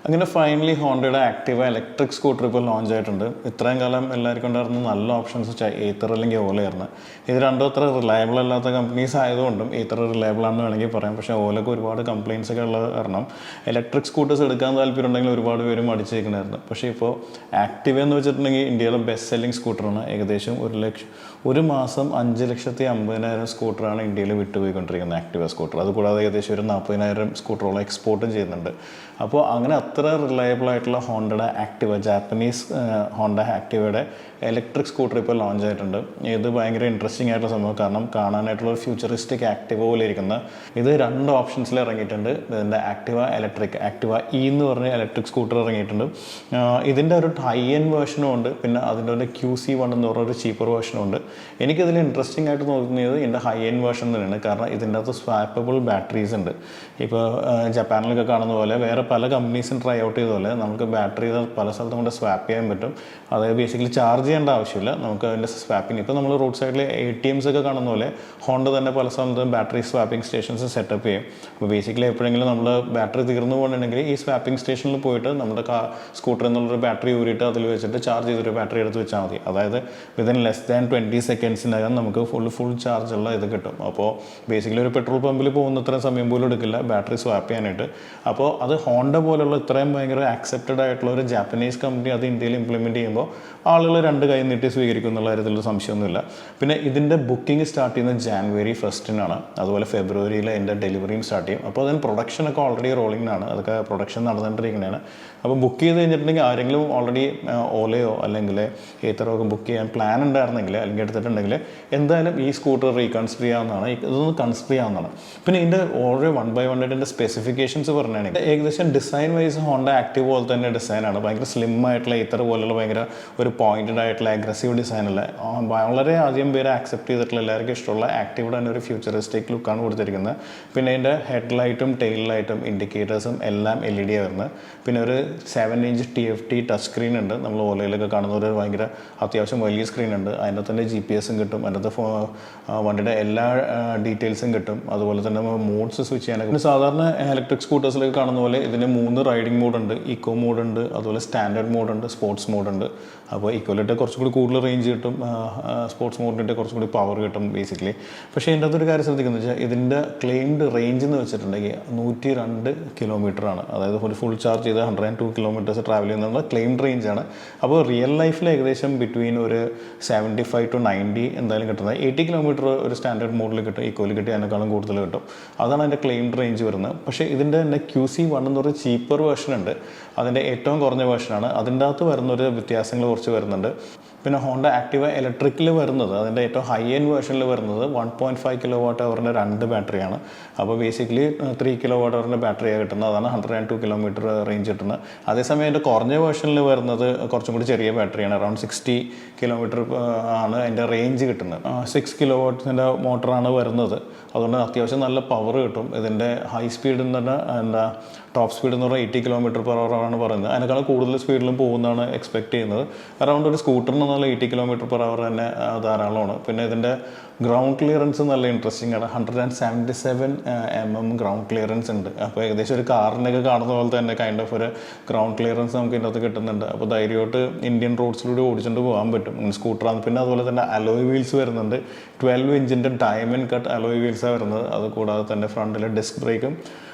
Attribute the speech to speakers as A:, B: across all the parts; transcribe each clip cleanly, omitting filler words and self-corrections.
A: അങ്ങനെ ഫൈനലി ഹോണ്ടയുടെ Activa electric scooter ഇപ്പോൾ ലോഞ്ച് ആയിട്ടുണ്ട്. ഇത്രയും കാലം എല്ലാവർക്കും ഉണ്ടായിരുന്ന നല്ല ഓപ്ഷൻസ് വെച്ചാൽ ഏത്തർ അല്ലെങ്കിൽ ഓലയായിരുന്നു. ഇത് രണ്ടും അത്ര റിലയബിൾ അല്ലാത്ത കമ്പനീസ് ആയതുകൊണ്ടും ഏത്തർ റിലയബിൾ ആണെന്ന് വേണമെങ്കിൽ പറയാം. പക്ഷേ ഓലക്ക് ഒരുപാട് കംപ്ലയിൻസ് ഒക്കെ ഉള്ള കാരണം ഇലക്ട്രിക് സ്കൂട്ടേഴ്സ് എടുക്കാൻ താല്പര്യം ഉണ്ടെങ്കിൽ ഒരുപാട് പേര് മടിച്ചേക്കണമായിരുന്നു. പക്ഷേ ഇപ്പോൾ ആക്റ്റീവ എന്ന് വെച്ചിട്ടുണ്ടെങ്കിൽ ഇന്ത്യയിലെ ബെസ്റ്റ് സെല്ലിംഗ് സ്കൂട്ടറാണ്. ഏകദേശം ഒരു മാസം 5,50,000 സ്കൂട്ടറാണ് ഇന്ത്യയിൽ വിട്ടുപോയിക്കൊണ്ടിരിക്കുന്നത് ആക്റ്റീവ സ്കൂട്ടർ. അതുകൂടാതെ ഏകദേശം ഒരു 40,000 സ്കൂട്ടറോളം എക്സ്പോർട്ടും ചെയ്യുന്നുണ്ട്. അപ്പോൾ അങ്ങനെ അത്ര റിലയബിൾ ആയിട്ടുള്ള ഹോണ്ടയുടെ ആക്റ്റീവ, ജാപ്പനീസ് ഹോണ്ട ആക്റ്റീവയുടെ ഇലക്ട്രിക് സ്കൂട്ടർ ഇപ്പോൾ ലോഞ്ച് ആയിട്ടുണ്ട്. ഇത് ഭയങ്കര ഇൻട്രസ്റ്റിംഗ് ആയിട്ടുള്ള സംഭവം. കാരണം കാണാനായിട്ടുള്ള ഒരു ഫ്യൂച്ചറിസ്റ്റിക് ആക്റ്റീവ പോലെ ഇരിക്കുന്ന ഇത് 2 ഓപ്ഷൻസിൽ ഇറങ്ങിയിട്ടുണ്ട്. ഇതിൻ്റെ ആക്റ്റീവ ഇലക്ട്രിക്, ആക്റ്റീവ ഇ എന്ന് പറഞ്ഞ ഇലക്ട്രിക് സ്കൂട്ടർ ഇറങ്ങിയിട്ടുണ്ട്. ഇതിൻ്റെ ഒരു ഹൈ എൻഡ് വേർഷനും ഉണ്ട്, പിന്നെ അതിൻ്റെ ഒരു QC1 എന്ന് പറഞ്ഞൊരു ചീപ്പർ വേർഷനും ഉണ്ട്. എനിക്കിതിൽ ഇൻട്രസ്റ്റിംഗ് ആയിട്ട് തോന്നുന്നത് ഇതിൻ്റെ ഹൈ എൻഡ് വേർഷൻ തന്നെയാണ്. കാരണം ഇതിൻ്റെ അകത്ത് സ്വാപ്പബിൾ ബാറ്ററീസ് ഉണ്ട്. ഇപ്പോൾ ജപ്പാനിലൊക്കെ കാണുന്ന പോലെ വേറെ പല കമ്പനീസും ട്രൈ ഔട്ട് ചെയ്ത പോലെ നമുക്ക് ബാറ്ററി പല സ്ഥലത്തും കൊണ്ട് സ്വാപ്പ് ചെയ്യാൻ പറ്റും. അതായത് ബേസിക്കലി ചാർജ് ചെയ്യേണ്ട ആവശ്യമില്ല, നമുക്ക് അതിൻ്റെ സ്വാപ്പിംഗ്. ഇപ്പോൾ നമ്മൾ റോഡ് സൈഡിൽ ATMs ഒക്കെ കാണുന്ന പോലെ ഹോണ്ട തന്നെ പല സ്ഥലത്തും ബാറ്ററി സ്വാപ്പിംഗ് സ്റ്റേഷൻസ് സെറ്റപ്പ് ചെയ്യും. അപ്പോൾ ബേസിക്കലി എപ്പോഴെങ്കിലും നമ്മൾ ബാറ്ററി തീർന്നു പോകുന്നുണ്ടെങ്കിൽ ഈ സ്വാപ്പിംഗ് സ്റ്റേഷനിൽ പോയിട്ട് നമ്മുടെ സ്കൂട്ടറിൽ നിന്നുള്ളൊരു ബാറ്ററി ഊരിയിട്ട് അതിൽ വെച്ചിട്ട് ചാർജ് ചെയ്തൊരു ബാറ്ററി എടുത്ത് വെച്ചാൽ മതി. അതായത് വിതിൻ ലെസ് ദാൻ 20 സെക്കൻഡ്സിനകം നമുക്ക് ഫുൾ ചാർജുള്ള ഇത് കിട്ടും. അപ്പോൾ ബേസിക്കലി ഒരു പെട്രോൾ പമ്പിൽ പോകുന്ന ഇത്രയും സമയം പോലും എടുക്കില്ല ബാറ്ററി സ്വാപ്പ് ചെയ്യാനായിട്ട്. അപ്പോൾ അത് ഹോണ്ട പോലുള്ള ഇത്രയും ഭയങ്കര ആക്സെപ്റ്റഡ് ആയിട്ടുള്ള ഒരു ജാപ്പനീസ് കമ്പനി അത് ഇന്ത്യയിൽ ഇംപ്ലിമെൻറ്റ് ചെയ്യുമ്പോൾ ആളുകൾ 2 കൈ നീട്ടി സ്വീകരിക്കും എന്നുള്ള കാര്യത്തിൽ സംശയമൊന്നുമില്ല. പിന്നെ ഇതിൻ്റെ ബുക്കിംഗ് സ്റ്റാർട്ട് ചെയ്യുന്നത് January 1 അതുപോലെ ഫെബ്രുവരിയിൽ എൻ്റെ ഡെലിവറിയും സ്റ്റാർട്ട് ചെയ്യും. അപ്പോൾ അതിന് പ്രൊഡക്ഷനൊക്കെ ഓൾറെഡി റോളിങ്ങിനാണ്, അതൊക്കെ പ്രൊഡക്ഷൻ നടന്നുകൊണ്ടിരിക്കുന്നതാണ്. അപ്പോൾ ബുക്ക് ചെയ്ത് കഴിഞ്ഞിട്ടുണ്ടെങ്കിൽ ആരെങ്കിലും ഓൾറെഡി ഓലയോ അല്ലെങ്കിൽ ഏത്തറോ ഒക്കെ ബുക്ക് ചെയ്യാൻ പ്ലാൻ ഉണ്ടായിരുന്നെങ്കിൽ അല്ലെങ്കിൽ എടുത്തിട്ടുണ്ടെങ്കിൽ എന്തായാലും ഈ സ്കൂട്ടർ റീകൺസിഡർ ചെയ്യാവുന്നതാണ്, ഇതൊന്ന് കൺസിഡർ ചെയ്യാവുന്നതാണ്. പിന്നെ ഇതിൻ്റെ ഓരോ 1 by 1 ഇതിൻ്റെ സ്പെസിഫിക്കേഷൻസ് പറഞ്ഞാണെങ്കിൽ ഏകദേശം ഡിസൈൻ വൈസ് ഹോണ്ട ആക്റ്റീവ് പോലെ തന്നെ ഡിസൈനാണ്. ഭയങ്കര സ്ലിം ആയിട്ടുള്ള ഏത്തർ പോലുള്ള ഭയങ്കര ഒരു പോയിന്റഡ് ആയിട്ടുള്ള അഗ്രസീവ് ഡിസൈനുള്ള വളരെ അധികം പേര് ആക്സെപ്റ്റ് ചെയ്തിട്ടുള്ള എല്ലാവർക്കും ഇഷ്ടമുള്ള ആക്റ്റീവയുടെ തന്നെ ഒരു ഫ്യൂച്ചറിസ്റ്റിക് ലുക്കാണ് കൊടുത്തിരിക്കുന്നത്. പിന്നെ ഇതിൻ്റെ ഹെഡ് ലൈറ്റും ടെയിൽ ലൈറ്റും ഇൻഡിക്കേറ്റേഴ്സും എല്ലാം LED വരുന്നത്. പിന്നെ ഒരു 7-inch TFT ടച്ച് സ്ക്രീൻ ഉണ്ട്. നമ്മൾ ഓലയിലൊക്കെ കാണുന്ന ഒരു ഭയങ്കര അത്യാവശ്യം വലിയ സ്ക്രീൻ ഉണ്ട്. അതിൻ്റെ തന്നെ GPS കിട്ടും, അതിൻ്റെ വണ്ടിയുടെ എല്ലാ ഡീറ്റെയിൽസും കിട്ടും. അതുപോലെ തന്നെ മോഡ്സ് സ്വിച്ച് ചെയ്യാനൊക്കെ. പിന്നെ സാധാരണ ഇലക്ട്രിക് സ്കൂട്ടേഴ്സിലൊക്കെ കാണുന്ന പോലെ ഇതിന് 3 റൈഡിംഗ് മോഡുണ്ട്. ഇക്കോ മോഡുണ്ട്, അതുപോലെ സ്റ്റാൻഡേർഡ് മോഡുണ്ട്, സ്പോർട്സ് മോഡുണ്ട്. അപ്പോൾ ഇക്കോയിലിട്ട് കുറച്ചും കൂടി കൂടുതൽ റേഞ്ച് കിട്ടും, സ്പോർട്സ് മോഡിലിട്ട് കുറച്ചും കൂടി പവർ കിട്ടും ബേസിക്കലി. പക്ഷേ ഇതിൻ്റെ അകത്തൊരു കാര്യം ശ്രദ്ധിക്കുന്നത് വെച്ചാൽ ഇതിൻ്റെ ക്ലെയിംഡ് റേഞ്ച് എന്ന് വെച്ചിട്ടുണ്ടെങ്കിൽ 102 കിലോമീറ്ററാണ്. അതായത് ഒരു ഫുൾ ചാർജ് ചെയ്ത് 102 കിലോമീറ്റേഴ്സ് ട്രാവൽ ചെയ്യുന്നുള്ള ക്ലെയിംഡ് റേഞ്ചാണ്. അപ്പോൾ റിയൽ ലൈഫിൽ ഏകദേശം ബിറ്റ്വീൻ ഒരു 75 to 90 എന്തായാലും കിട്ടുന്നത്. 80 കിലോമീറ്റർ ഒരു സ്റ്റാൻഡേർഡ് മോഡിൽ കിട്ടും, ഇക്കോയിൽ കിട്ടി അതിനേക്കാളും കൂടുതൽ കിട്ടും. അതാണ് അതിൻ്റെ ക്ലെയിംഡ് റേഞ്ച് വരുന്നത്. പക്ഷേ ഇതിൻ്റെ തന്നെ QC1 എന്നൊരു ചീപ്പർ വേർഷൻ ഉണ്ട്, അതിൻ്റെ ഏറ്റവും കുറഞ്ഞ വേർഷനാണ്. അതിൻ്റെ അകത്ത് വരുന്നൊരു വ്യത്യാസങ്ങൾ കുറച്ച് വരുന്നുണ്ട്. പിന്നെ ഹോണ്ട ആക്റ്റീവ ഇലക്ട്രിക്കിൽ വരുന്നത് അതിൻ്റെ ഏറ്റവും ഹൈ എൻഡ് വേർഷനിൽ വരുന്നത് 1.5 kWh 2 ബാറ്ററിയാണ്. അപ്പോൾ ബേസിക്കലി 3 kWh ബാറ്ററിയാണ് കിട്ടുന്നത്. അതാണ് 102 കിലോമീറ്റർ റേഞ്ച് കിട്ടുന്നത്. അതേസമയം അതിൻ്റെ കുറഞ്ഞ വേർഷനിൽ വരുന്നത് കുറച്ചും കൂടി ചെറിയ ബാറ്ററിയാണ്. അറൗണ്ട് 60 കിലോമീറ്റർ ആണ് അതിൻ്റെ റേഞ്ച് കിട്ടുന്നത്. 6 kW മോട്ടറാണ് വരുന്നത്. അതുകൊണ്ട് അത്യാവശ്യം നല്ല പവർ കിട്ടും. ഇതിൻ്റെ ഹൈ സ്പീഡ് എന്ന് പറഞ്ഞാൽ എന്താ ടോപ്പ് സ്പീഡ് എന്ന് പറഞ്ഞാൽ 80 km/h ആണ് പറയുന്നത്. അതിനേക്കാളും കൂടുതൽ സ്പീഡിലും പോകുന്നതാണ് എക്സ്പെക്ട് ചെയ്യുന്നത്. അറൗണ്ട് ഒരു സ്കൂട്ടറിന് നല്ല 80 km/h തന്നെ ധാരാളമാണ്. പിന്നെ ഇതിൻ്റെ ഗ്രൗണ്ട് ക്ലിയറൻസ് നല്ല ഇൻട്രസ്റ്റിംഗ് ആണ്. 177 mm ഗ്രൗണ്ട് ക്ലിയറൻസ് ഉണ്ട്. അപ്പോൾ ഏകദേശം ഒരു കാറിനൊക്കെ കാണുന്ന പോലെ തന്നെ കൈൻഡ് ഓഫ് ഒരു ഗ്രൗണ്ട് ക്ലിയറൻസ് നമുക്ക് ഇതിൻ്റെ അകത്ത് കിട്ടുന്നുണ്ട്. അപ്പോൾ ധൈര്യമായിട്ട് ഇന്ത്യൻ റോഡ്സിലൂടെ ഓടിച്ചുകൊണ്ട് പോകാൻ പറ്റും സ്കൂട്ടറാണ്. പിന്നെ അതുപോലെ തന്നെ അലോയ് വീൽസ് വരുന്നുണ്ട്. 12 ഇഞ്ചിൻ്റെ ഡയമണ്ട് കട്ട് അലോയ് വീൽസാണ് വരുന്നത്. അത് കൂടാതെ തന്നെ ഫ്രണ്ടിൽ ഡിസ്ക് ബ്രേക്കും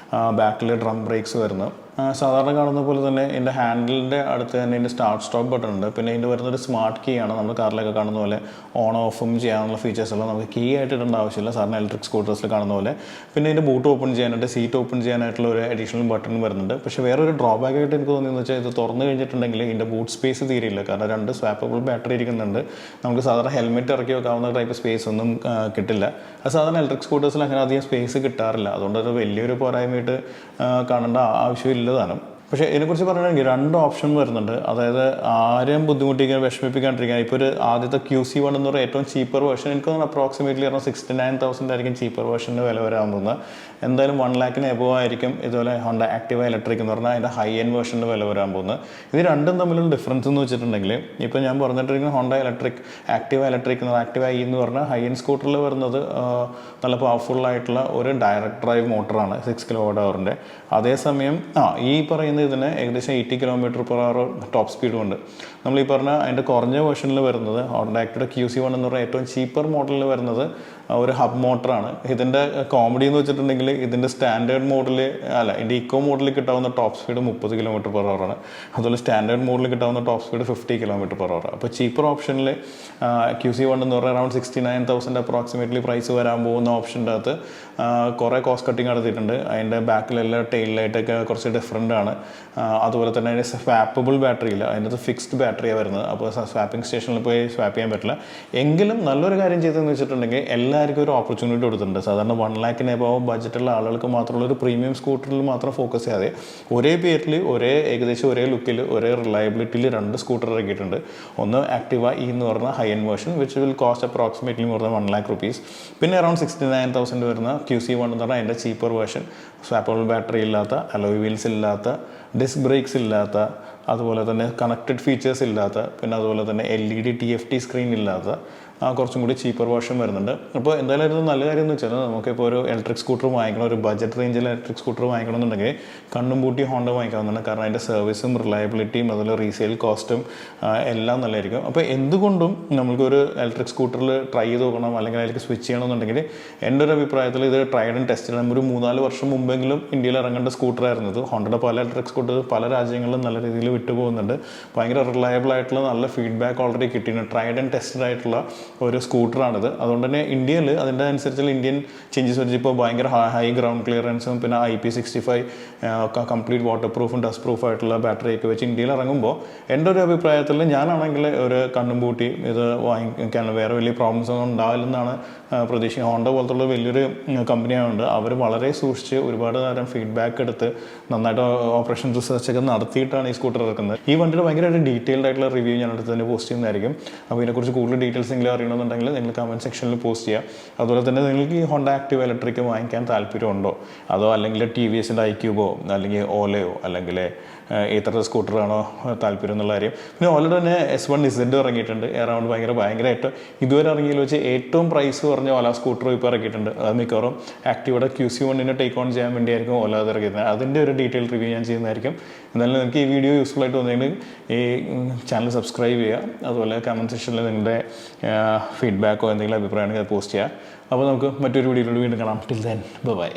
A: ബാക്കിൽ ഡ്രം ബ്രേക്സ് വരുന്നത്. സാധാരണ കാണുന്ന പോലെ തന്നെ ഇതിൻ്റെ ഹാൻഡിലിൻ്റെ അടുത്ത് തന്നെ ഇതിൻ്റെ സ്റ്റാർട്ട് സ്റ്റോപ്പ് ബട്ടൺ ഉണ്ട്. പിന്നെ ഇതിൻ്റെ വരുന്നൊരു സ്മാർട്ട് കീ ആണ്. നമ്മൾ കാറിലൊക്കെ കാണുന്ന പോലെ ഓൺ ഓഫും ചെയ്യാനുള്ള ഫീച്ചേഴ്സുള്ള നമുക്ക് കീ ആയിട്ട് ഇടേണ്ട ആവശ്യമില്ല സാധാരണ ഇലക്ട്രിക് സ്കൂട്ടേഴ്സിൽ കാണുന്ന പോലെ. പിന്നെ ഇതിൻ്റെ ബൂട്ട് ഓപ്പൺ ചെയ്യാനായിട്ട്, സീറ്റ് ഓപ്പൺ ചെയ്യാനായിട്ടുള്ള ഒരു അഡീഷണൽ ബട്ടൺ വരുന്നുണ്ട്. പക്ഷേ വേറൊരു ഡ്രോബാക്ക് ആയിട്ട് എനിക്ക് തോന്നിയെന്ന് വെച്ചാൽ ഇത് തുറന്നു കഴിഞ്ഞിട്ടുണ്ടെങ്കിൽ ഇതിൻ്റെ ബൂട്ട് സ്പേസ് തീരെയില്ല. കാരണം 2 സ്വാപ്പബിൾ ബാറ്ററി ഇരിക്കുന്നുണ്ട്. നമുക്ക് സാധാരണ ഹെൽമെറ്റ് ഇറക്കി വെക്കാവുന്ന ടൈപ്പ് സ്പേസ് ഒന്നും കിട്ടില്ല. അത് സാധാരണ ഇലക്ട്രിക് സ്കൂട്ടേഴ്സിൽ അങ്ങനെ അധികം സ്പേസ് കിട്ടാറില്ല. അതുകൊണ്ടൊരു വലിയൊരു പോരായ്മയായിട്ട് കാണേണ്ട ആവശ്യമില്ലതാണ്. പക്ഷേ ഇതിനെക്കുറിച്ച് പറയുകയാണെങ്കിൽ 2 ഓപ്ഷൻ വരുന്നുണ്ട്. അതായത് ആരെയും ബുദ്ധിമുട്ടിക്കാൻ വിഷമിപ്പിക്കാണ്ടിരിക്കാൻ. ഇപ്പോൾ ഒരു ആദ്യത്തെ QC1 എന്ന് പറയുന്ന ഏറ്റവും ചീപ്പർ വേർഷൻ എനിക്ക് തോന്നുന്നു അപ്രോക്സിമേറ്റ്ലി പറഞ്ഞാൽ 69,000 ആയിരിക്കും ചീപ്പർ വേർഷന് വില വരാവുന്നത്. എന്തായാലും 1 lakhന് എബോവ് ആയിരിക്കും ഇതുപോലെ ഹോണ്ട ആക്റ്റീവ ഇലക്ട്രിക് എന്ന് പറഞ്ഞാൽ അതിൻ്റെ ഹൈ എൻഡ് വേർഷൻ്റെ വില വരാൻ പോകുന്നത്. ഇത് രണ്ടും തമ്മിലുള്ള ഡിഫറൻസ് എന്ന് വെച്ചിട്ടുണ്ടെങ്കിൽ ഇപ്പോൾ ഞാൻ പറഞ്ഞിട്ടിരിക്കുന്ന Honda electric Activa electric Activa E എന്ന് പറഞ്ഞാൽ ഹൈ എൻഡ് സ്കൂട്ടറിൽ വരുന്നത് നല്ല പവർഫുള്ളായിട്ടുള്ള ഒരു ഡയറക്റ്റ് ഡ്രൈവ് മോട്ടറാണ് 6 kWh. അതേസമയം ഈ പറയുന്ന ഇതിന് ഏകദേശം 80 km/h ടോപ്പ് സ്പീഡും ഉണ്ട്. നമ്മൾ ഈ പറഞ്ഞ അതിൻ്റെ കുറഞ്ഞ വേർഷനിൽ വരുന്നത് ഹോണ്ട ആക്ടിവയുടെ QC1 എന്ന് പറയുന്ന ഏറ്റവും ചീപ്പർ മോഡലിൽ വരുന്നത് ഒരു ഹബ് മോട്ടറാണ്. ഇതിൻ്റെ കോമഡി എന്ന് വെച്ചിട്ടുണ്ടെങ്കിൽ ഇതിൻ്റെ സ്റ്റാൻഡേർഡ് മോഡൽ ഇതിൻ്റെ ഇക്കോ മോഡലിൽ കിട്ടാവുന്ന ടോപ്പ് സ്പീഡ് 30 km/h ആണ്. അതുപോലെ സ്റ്റാൻഡേർഡ് മോഡലിൽ കിട്ടാവുന്ന ടോപ്പ് സ്പീഡ് 50 km/h. അപ്പോൾ ചീപ്പർ ഓപ്ഷനിൽ QC1 എന്ന് പറഞ്ഞാൽ അറൗണ്ട് 69,000 അപ്രോക്സിമേറ്റ്ലി പ്രൈസ് വരാൻ പോകുന്ന ഓപ്ഷൻ്റെ അകത്ത് കുറേ കോസ്റ്റ് കട്ടിങ് നടത്തിയിട്ടുണ്ട്. അതിൻ്റെ ബാക്കിലെല്ലാം ടെയിൽ ലൈറ്റൊക്കെ കുറച്ച് ഡിഫറെൻ്റ് ആണ്. അതുപോലെ തന്നെ അതിന് സ്വാപ്പബിൾ ബാറ്ററി ഇല്ല, അതിനകത്ത് ഫിക്സ്ഡ് ബാറ്ററിയാണ് വരുന്നത്. അപ്പോൾ സ്വാപ്പിംഗ് സ്റ്റേഷനിൽ പോയി സ്വാപ്പ് ചെയ്യാൻ പറ്റില്ല. എങ്കിലും നല്ലൊരു കാര്യം ചെയ്തതെന്ന് വെച്ചിട്ടുണ്ടെങ്കിൽ എല്ലാവർക്കും ഒരു ഓപ്പർച്യൂണിറ്റി കൊടുത്തിട്ടുണ്ട്. സാധാരണ 1 lakh ബഡ്ജറ്റുള്ള ആളുകൾക്ക് മാത്രമുള്ള ഒരു പ്രീമിയം സ്കൂട്ടറിൽ മാത്രം ഫോക്കസ് ചെയ്യാതെ ഒരേ പേരിൽ ഏകദേശം ഒരേ ലുക്കിൽ ഒരേ റിലയബിലിറ്റിയിൽ 2 സ്കൂട്ടർ ഇറക്കിയിട്ടുണ്ട്. ഒന്ന് ആക്ടിവ എന്ന് പറഞ്ഞ high end version which will cost approximately more than 1 lakh rupees. പിന്നെ അറൗണ്ട് 69,000 വരുന്ന QC1 എന്ന് പറഞ്ഞാൽ അതിൻ്റെ ചീപ്പർ വേർഷൻ, സ്വാപ്പബിൾ ബാറ്ററി ഇല്ലാത്ത, അലോയ് വീൽസ് ഇല്ലാത്ത, ഡിസ്ക് ബ്രേക്സ് ഇല്ലാത്ത, അതുപോലെ തന്നെ കണക്റ്റഡ് ഫീച്ചേഴ്സ് ഇല്ലാത്ത, പിന്നെ അതുപോലെ തന്നെ LED TFT സ്ക്രീൻ ഇല്ലാത്ത കുറച്ചും കൂടി ചീപ്പർ വേർഷൻ വരുന്നുണ്ട്. അപ്പോൾ എന്തായാലും ഇത് നല്ല കാര്യം എന്ന് വെച്ചാൽ നമുക്കിപ്പോൾ ഒരു ഇലക്ട്രിക് സ്കൂട്ടർ വാങ്ങിക്കണം, ഒരു ബഡ്ജറ്റ് റേഞ്ചിൽ ഇലക്ട്രിക് സ്കൂട്ടർ വാങ്ങിക്കണമെന്നുണ്ടെങ്കിൽ കണ്ണും പൂട്ടി ഹോണ്ട വാങ്ങിക്കാവുന്നതാണ്. കാരണം അതിൻ്റെ സർവീസും റിലയബിലിറ്റിയും അതുപോലെ റീസെയിൽ കോസ്റ്റും എല്ലാം നല്ലതായിരിക്കും. അപ്പോൾ എന്തുകൊണ്ടും നമുക്കൊരു ഇലക്ട്രിക് സ്കൂട്ടറിൽ ട്രൈ ചെയ്ത് നോക്കണം, അല്ലെങ്കിൽ അതിലേക്ക് സ്വിച്ച് ചെയ്യണമെന്നുണ്ടെങ്കിൽ എൻ്റെ ഒരു അഭിപ്രായത്തിൽ ഇത് ട്രൈഡ് ആൻഡ് ടെസ്റ്റ് ചെയ്യണം. ഒരു 3-4 വർഷം മുമ്പെങ്കിലും ഇന്ത്യയിൽ ഇറങ്ങേണ്ട സ്കൂട്ടറായിരുന്നു ഇത്. ഹോണ്ടയുടെ പല ഇലക്ട്രിക് സ്കൂട്ടർ പല രാജ്യങ്ങളിലും നല്ല രീതിയിൽ വിട്ടുപോകുന്നുണ്ട്. ഭയങ്കര റിലയബിൾ ആയിട്ടുള്ള നല്ല ഫീഡ്ബാക്ക് ഓൾറെഡി കിട്ടിയിട്ടുണ്ട്. ട്രൈഡ് ആൻഡ് ടെസ്റ്റഡ് ആയിട്ടുള്ള ഒരു സ്കൂട്ടറാണിത്. അതുകൊണ്ട് തന്നെ ഇന്ത്യയിൽ അതിൻ്റെ അനുസരിച്ചുള്ള ഇന്ത്യൻ ചേഞ്ചസ് വെച്ച് ഇപ്പോൾ ഭയങ്കര ഹൈ ഗ്രൗണ്ട് ക്ലിയറൻസും പിന്നെ IP65 കംപ്ലീറ്റ് വാട്ടർ പ്രൂഫും ഡസ്റ്റ് പ്രൂഫ് ആയിട്ടുള്ള ബാറ്ററിയൊക്കെ വെച്ച് ഇന്ത്യയിൽ ഇറങ്ങുമ്പോൾ എൻ്റെ ഒരു അഭിപ്രായത്തിൽ ഞാനാണെങ്കിൽ ഒരു കണ്ണും പൂട്ടി ഇത് വാങ്ങിക്കാൻ വേറെ വലിയ പ്രോബ്ലംസ് ഒന്നും ഉണ്ടാവില്ലെന്നാണ് പ്രതീക്ഷിക്കുന്നത്. ഹോണ്ട പോലത്തുള്ള വലിയൊരു കമ്പനി ആയതുകൊണ്ട് അവർ വളരെ സൂക്ഷിച്ച് ഒരുപാട് നേരം ഫീഡ്ബാക്ക് എടുത്ത് നന്നായിട്ട് ഓപ്പറേഷൻ റിസർച്ച് ഒക്കെ നടത്തിയിട്ടാണ് ഈ സ്കൂട്ടർ ഇറക്കുന്നത്. ഈ വണ്ടിയുടെ ഭയങ്കരമായിട്ട് ഡീറ്റെയിൽഡ് ആയിട്ടുള്ള റിവ്യൂ ഞാൻ അടുത്ത് തന്നെ പോസ്റ്റ് ചെയ്യുന്നതായിരിക്കും. അപ്പോൾ ഇതിനെക്കുറിച്ച് കൂടുതൽ ഡീറ്റെയിൽസ് എങ്കിലും അറിയണമെന്നുണ്ടെങ്കിൽ നിങ്ങൾ കമൻറ്റ് സെക്ഷനിൽ പോസ്റ്റ് ചെയ്യുക. അതുപോലെ തന്നെ നിങ്ങൾക്ക് ഈ ഹോണ്ട ആക്റ്റീവ് ഇലക്ട്രിക് വാങ്ങിക്കാൻ താല്പര്യമുണ്ടോ, അതോ അല്ലെങ്കിൽ TVSൻ്റെ iQube അല്ലെങ്കിൽ ഓലയോ അല്ലെങ്കിൽ ഏത്ര സ്കൂട്ടറാണോ താല്പര്യം എന്നുള്ള കാര്യം. പിന്നെ ഓൾറെഡി തന്നെ S1 Z ഇറങ്ങിയിട്ടുണ്ട്. അറൗണ്ട് ഭയങ്കരമായിട്ട് ഇതുവരെ ഇറങ്ങിയതിൽ വെച്ച് ഏറ്റവും പ്രൈസ് കുറഞ്ഞ ഓല സ്കൂട്ടർ ഇപ്പോൾ ഇറക്കിയിട്ടുണ്ട്. അത് മിക്കവാറും ആക്റ്റീവയുടെ QC1 ടേക്ക് ഓൺ ചെയ്യാൻ വേണ്ടിയായിരിക്കും ഓല അത് ഇറക്കിയത്. അതിൻ്റെ ഒരു ഡീറ്റെയിൽ റിവ്യൂ ഞാൻ ചെയ്യുന്നതായിരിക്കും. എന്തായാലും നിങ്ങൾക്ക് ഈ വീഡിയോ യൂസ്ഫുൾ ആയിട്ട് തോന്നിയെങ്കിൽ ഈ ചാനൽ സബ്സ്ക്രൈബ് ചെയ്യുക. അതുപോലെ കമൻറ്റ് സെക്ഷനിൽ നിങ്ങളുടെ ഫീഡ്ബാക്കോ എന്തെങ്കിലും അഭിപ്രായമാണെങ്കിൽ അത് പോസ്റ്റ് ചെയ്യുക. അപ്പോൾ നമുക്ക് മറ്റൊരു വീഡിയോയിലൂടെ വീണ്ടും കാണാം. Till then bye.